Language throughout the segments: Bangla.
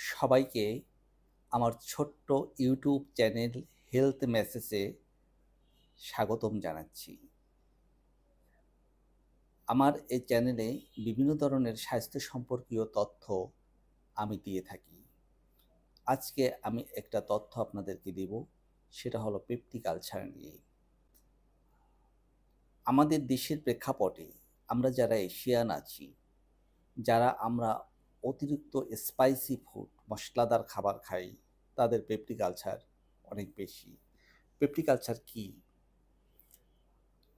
সবাইকে আমার ছোট্ট ইউটিউব চ্যানেল হেলথ মেসেজে স্বাগতম জানাচ্ছি। আমার এই চ্যানেলে বিভিন্ন ধরনের স্বাস্থ্য সম্পর্কীয় তথ্য আমি দিয়ে থাকি। আজকে আমি একটা তথ্য আপনাদেরকে দেব, সেটা হলো পেপটিক আলসার নিয়ে। আমাদের দেশের প্রেক্ষাপটে আমরা যারা এশিয়ান আছি, যারা আমরা অতিরিক্ত স্পাইসি ফুড, মশলাদার খাবার খাই, তাদের পেপটিক আলসার অনেক বেশি। পেপটিক আলসার কী?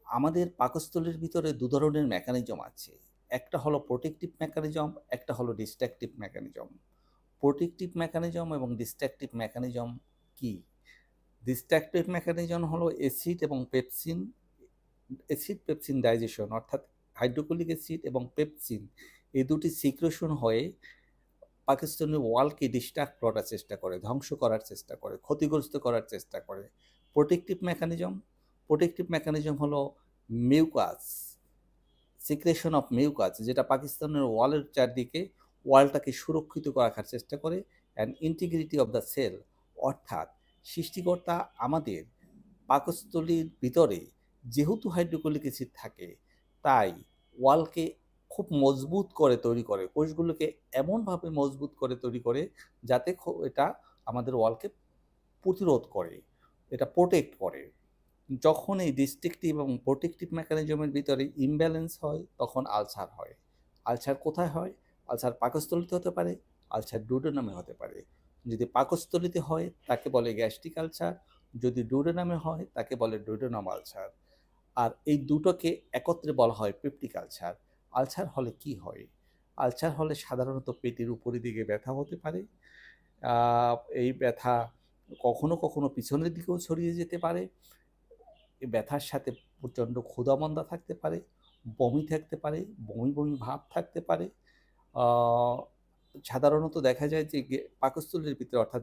আমাদের পাকস্থলীর ভিতরে দু ধরনের মেকানিজম আছে। একটা হলো প্রোটেক্টিভ মেকানিজম, একটা হলো ডিস্ট্রাকটিভ মেকানিজম। প্রোটেক্টিভ মেকানিজম এবং ডিস্ট্রাকটিভ মেকানিজম কি? ডিস্ট্রাকটিভ মেকানিজম হলো অ্যাসিড এবং পেপসিন, অ্যাসিড পেপসিন ডাইজেশন, অর্থাৎ হাইড্রোক্লোরিক অ্যাসিড এবং পেপসিন এই দুটি সিক্রেশন হয়ে পাকিস্তানের ওয়ালকে ডিস্ট্রাক্ট করার চেষ্টা করে, ধ্বংস করার চেষ্টা করে, ক্ষতিগ্রস্ত করার চেষ্টা করে। প্রোটেক্টিভ মেকানিজম হলো মিউকাস, সিক্রেশন অফ মিউকাস, যেটা পাকিস্তানের ওয়ালের চারদিকে ওয়ালটাকে সুরক্ষিত রাখার চেষ্টা করে, and integrity of the cell, অর্থাৎ সৃষ্টিকর্তা আমাদের পাকস্থলীর ভিতরে যেহেতু হাইড্রোক্লোরিক অ্যাসিড থাকে, তাই ওয়ালকে খুব মজবুত করে তৈরি করে, কোষগুলোকে এমনভাবে মজবুত করে তৈরি করে যাতে এটা আমাদের ওয়ালকে প্রতিরোধ করে, এটা প্রোটেক্ট করে। যখন এই ডিস্ট্রাকটিভ এবং প্রোটেক্টিভ মেকানিজমের ভিতরে ইমব্যালেন্স হয়, তখন আলসার হয়। আলসার কোথায় হয়? আলসার পাকস্থলীতে হতে পারে, আলসার ডুওডেনামে হতে পারে। যদি পাকস্থলীতে হয় তাকে বলে গ্যাস্ট্রিক আলসার, যদি ডুওডেনামে হয় তাকে বলে ডুওডেনাম আলসার। আর এই দুটোকে একত্রে বলা হয় পেপটিক আলসার। আলসার হলে কি হয়? আলসার হলে সাধারণত পেটের উপরের দিকে ব্যথা হতে পারে। এই ব্যথা কখনো কখনো পিছনের দিকেও ছড়িয়ে যেতে পারে। এই ব্যথার সাথে প্রচণ্ড ক্ষুধামন্দা থাকতে পারে, বমি থাকতে পারে, বমি বমি ভাব থাকতে পারে। সাধারণত দেখা যায় যে পাকস্থলীর ভিতরে, অর্থাৎ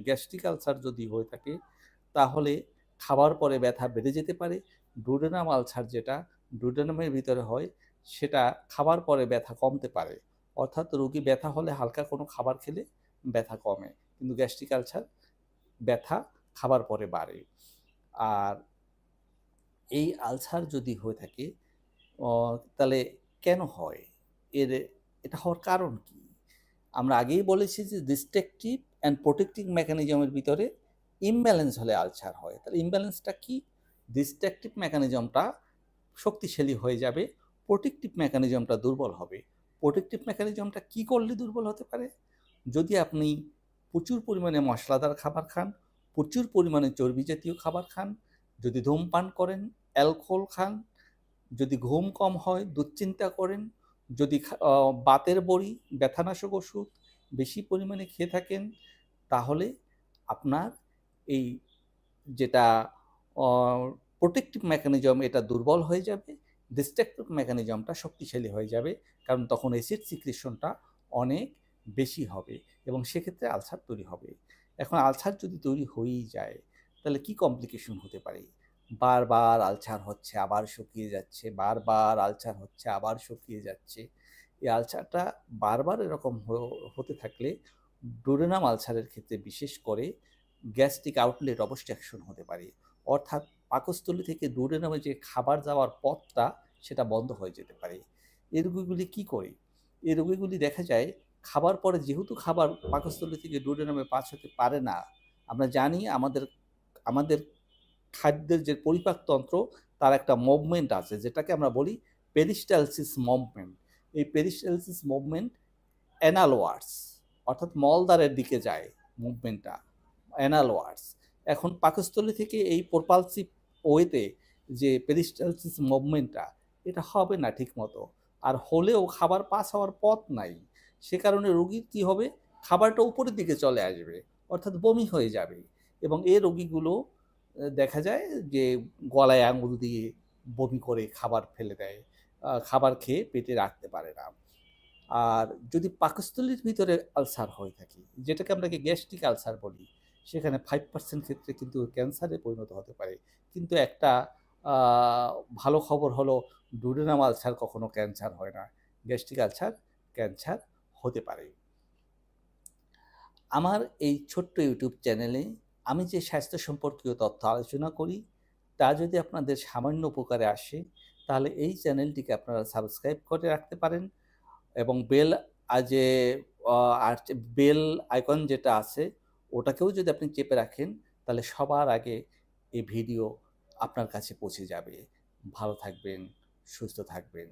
গ্যাস্ট্রিক আলসার যদি হয়ে থাকে, তাহলে খাবার পরে ব্যথা বেড়ে যেতে পারে। ডুওডেনাম আলসার, যেটা ডুওডেনামের ভিতরে হয়, সেটা খাবার পরে ব্যথা কমতে পারে। অর্থাৎ রোগী ব্যথা হলে হালকা কোনো খাবার খেলে ব্যথা কমে, কিন্তু গ্যাস্ট্রিক আলসার ব্যথা খাবার পরে বাড়ে। আর এই আলসার যদি হয়ে থাকে, তাহলে কেন হয়? এটা হওয়ার কারণ কি? আমরা আগেই বলেছি যে ডিস্ট্রাকটিভ অ্যান্ড প্রোটেক্টিভ মেকানিজমের ভিতরে ইমব্যালেন্স হলে আলসার হয়। তাহলে ইমব্যালেন্সটা কি? ডিস্ট্রাকটিভ মেকানিজমটা শক্তিশালী হয়ে যাবে, প্রোটেক্টিভ মেকানিজমটা দুর্বল হবে। প্রোটেক্টিভ মেকানিজমটা কি করলে দুর্বল হতে পারে? যদি আপনি প্রচুর পরিমাণে মশলাদার খাবার খান, প্রচুর পরিমাণে চর্বি জাতীয় খাবার খান, যদি ধূমপান করেন, অ্যালকোহল খান, যদি ঘুম কম হয়, দুশ্চিন্তা করেন, যদি বাতের বড়ি, ব্যথানাশক ওষুধ বেশি পরিমাণে খেয়ে থাকেন, তাহলে আপনার এই যেটা প্রোটেক্টিভ মেকানিজম, এটা দুর্বল হয়ে যাবে, ডিস্ট্রাকটিভ মেকানিজমটা শক্তিশালী হয়ে যাবে, কারণ তখন অ্যাসিড সিক্রেশনটা অনেক বেশি হবে এবং সেক্ষেত্রে আলসার তৈরি হবে। এখন আলসার যদি তৈরি হয়েই যায়, তাহলে কি কমপ্লিকেশন হতে পারে? বারবার আলসার হচ্ছে, আবার শুকিয়ে যাচ্ছে, বারবার আলসার হচ্ছে, আবার শুকিয়ে যাচ্ছে। এই আলসারটা বারবার এরকম হতে থাকলে ডুওডেনাম আলসারের ক্ষেত্রে বিশেষ করে গ্যাস্ট্রিক আউটলেট অবস্ট্রাকশন হতে পারে, অর্থাৎ পাকস্থলী থেকে ডুওডেনামে যে খাবার যাওয়ার পথটা, সেটা বন্ধ হয়ে যেতে পারে। এই রোগীগুলি কী করে? এই রোগীগুলি দেখা যায় খাবার পরে, যেহেতু খাবার পাকস্থলী থেকে ডুওডেনামে পাস হতে পারে না, আমরা জানি আমাদের আমাদের খাদ্যের যে পরিপাকতন্ত্র, তার একটা মুভমেন্ট আছে, যেটাকে আমরা বলি পেরিস্টালসিস মুভমেন্ট। এই পেরিস্টালসিস মুভমেন্ট অ্যানালওয়ার্ডস, অর্থাৎ মলদ্বারের দিকে যায় মুভমেন্টটা, অ্যানালওয়ার্ডস। এখন পাকস্থলী থেকে এই প্রপালসিভ ওয়েতে যে পেরিস্টালসিস মুভমেন্টটা, এটা হবে না ঠিক মতো, আর হলেও খাবার পাস হওয়ার পথ নাই। সে কারণে রোগীর কী হবে? খাবারটা উপরের দিকে চলে আসবে, অর্থাৎ বমি হয়ে যাবে। এবং এই রোগীগুলো দেখা যায় যে গলায় আঙুল দিয়ে বমি করে খাবার ফেলে দেয়, খাবার খেয়ে পেটে রাখতে পারে না। আর যদি পাকস্থলীর ভিতরে আলসার হয়ে থাকে, যেটাকে আমরা গ্যাস্ট্রিক আলসার বলি, সেখানে 5% ক্ষেত্রে কিন্তু ক্যান্সারে পরিণত হতে পারে। কিন্তু একটা ভালো খবর হলো, ডুওডেনাম আলসার কখনো ক্যান্সার হয় না, গ্যাস্ট্রিক আলসার ক্যান্সার হতে পারে। আমার এই ছোট্ট ইউটিউব চ্যানেলে আমি যে স্বাস্থ্য সম্পর্কীয় তথ্য আলোচনা করি, তা যদি আপনাদের সামান্য উপকারে আসে, তাহলে এই চ্যানেলটিকে আপনারা সাবস্ক্রাইব করে রাখতে পারেন এবং বেল যে আ আর বেল আইকন যেটা আছে, ওটাকেও যদি আপনি চেপে রাখেন, তাহলে সবার আগে এই ভিডিও আপনার কাছে পৌঁছে যাবে। ভালো থাকবেন, সুস্থ থাকবেন।